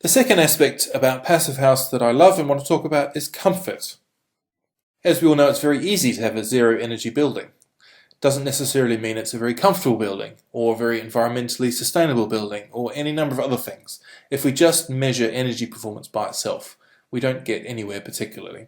The second aspect about Passive House that I love and want to talk about is comfort. As we all know, it's very easy to have a zero energy building. It doesn't necessarily mean it's a very comfortable building or a very environmentally sustainable building or any number of other things. If we just measure energy performance by itself, we don't get anywhere particularly.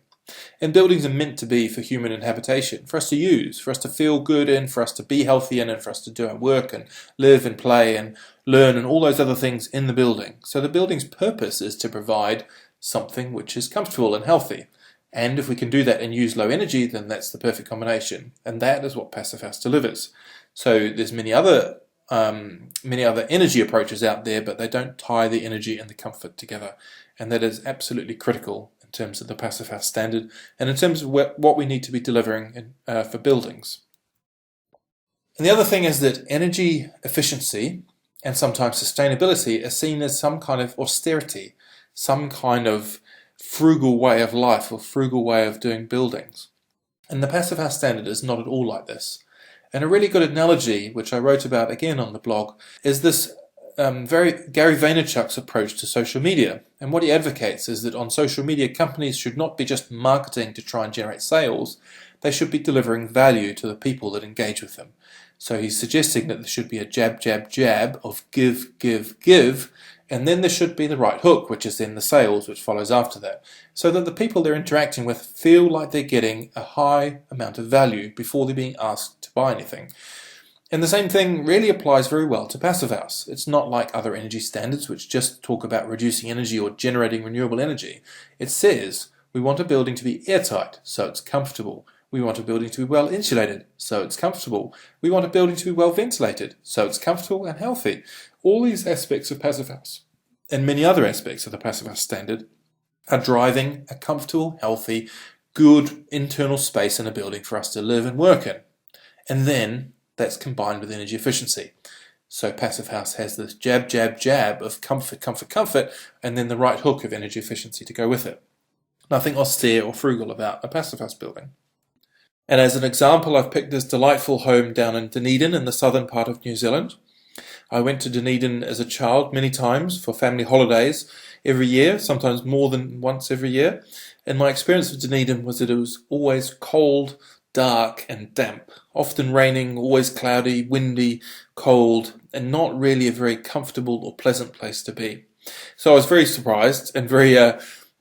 And buildings are meant to be for human inhabitation, for us to use, for us to feel good in, for us to be healthy in, and for us to do our work and live and play and learn and all those other things in the building. So the building's purpose is to provide something which is comfortable and healthy. And if we can do that and use low energy, then that's the perfect combination. And that is what Passive House delivers. So there's many other energy approaches out there, but they don't tie the energy and the comfort together. And that is absolutely critical in terms of the Passive House standard and in terms of what we need to be delivering for buildings. And the other thing is that energy efficiency and sometimes sustainability are seen as some kind of austerity, some kind of frugal way of life or frugal way of doing buildings. And the Passive House standard is not at all like this. And a really good analogy, which I wrote about again on the blog, is this very Gary Vaynerchuk's approach to social media. And what he advocates is that on social media, companies should not be just marketing to try and generate sales, they should be delivering value to the people that engage with them. So he's suggesting that there should be a jab, jab, jab of give, give, give, and then there should be the right hook, which is then the sales, which follows after that, so that the people they're interacting with feel like they're getting a high amount of value before they're being asked to buy anything. And the same thing really applies very well to Passive House. It's not like other energy standards which just talk about reducing energy or generating renewable energy. It says we want a building to be airtight, so it's comfortable. We want a building to be well insulated, so it's comfortable. We want a building to be well ventilated, so it's comfortable and healthy. All these aspects of Passive House, and many other aspects of the Passive House standard, are driving a comfortable, healthy, good internal space in a building for us to live and work in. And then that's combined with energy efficiency. So Passive House has this jab, jab, jab of comfort, comfort, comfort, and then the right hook of energy efficiency to go with it. Nothing austere or frugal about a Passive House building. And as an example, I've picked this delightful home down in Dunedin in the southern part of New Zealand. I went to Dunedin as a child many times for family holidays every year, sometimes more than once every year. And my experience of Dunedin was that it was always cold, dark and damp, often raining, always cloudy, windy, cold, and not really a very comfortable or pleasant place to be. So I was very surprised and very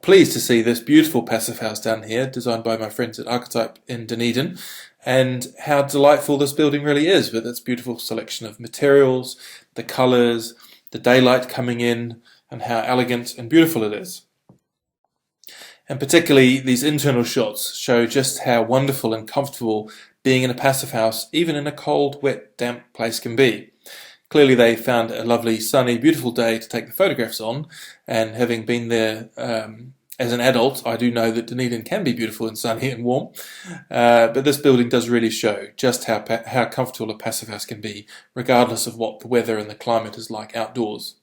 pleased to see this beautiful Passive House down here, designed by my friends at Archetype in Dunedin, and how delightful this building really is with its beautiful selection of materials, the colours, the daylight coming in, and how elegant and beautiful it is. And particularly these internal shots show just how wonderful and comfortable being in a Passive House, even in a cold, wet, damp place can be. Clearly they found a lovely, sunny, beautiful day to take the photographs on, and having been there as an adult, I do know that Dunedin can be beautiful and sunny and warm, but this building does really show just how comfortable a Passive House can be, regardless of what the weather and the climate is like outdoors.